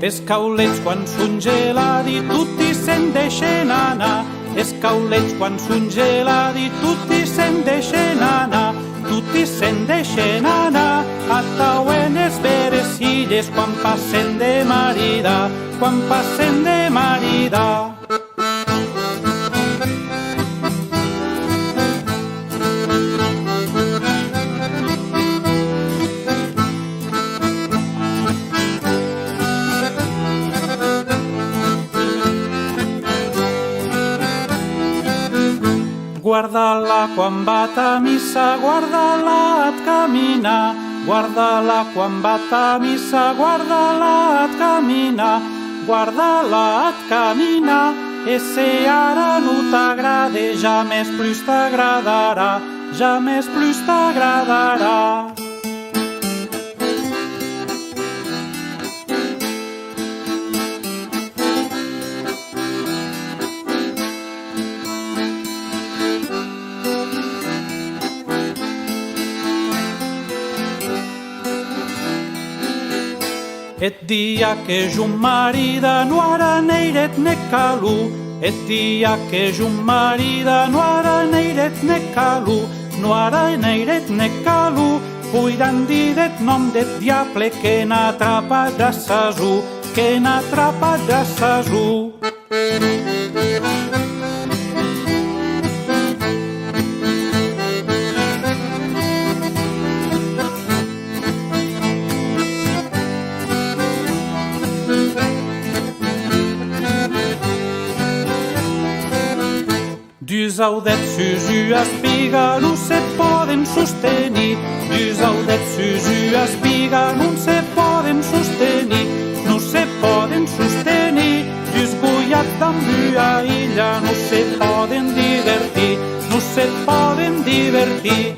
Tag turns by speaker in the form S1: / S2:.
S1: Els caulets quan són geladi tutti se'n deixen anar. Els caulets quan són geladi tutti se'n deixen anar. Tutti se'n deixen anar. Atauen els veres illes quan passen de marida. Quan passen de marida. Guarda-la quan va a missa, guarda-la et camina. Guarda-la quan va a missa, guarda-la et camina. Guarda-la et camina. E se ara no t'agrada, jamais plus t'agradarà. Jamais plus t'agradarà. Et dia que jo marida no ara neiret ne calu. Et dia que jo marida no ara neiret ne calu. No ara neiret ne calu. Cuidant dit nom det diable que n'atrapa de sasu. Que n'atrapa de sasu. Dus audets sus espiga no se poden sostenir. Dus audets sus espiga no se poden sostenir. No se poden sostenir. Dus goiats d'ambu a illa no se poden divertir. No se poden divertir.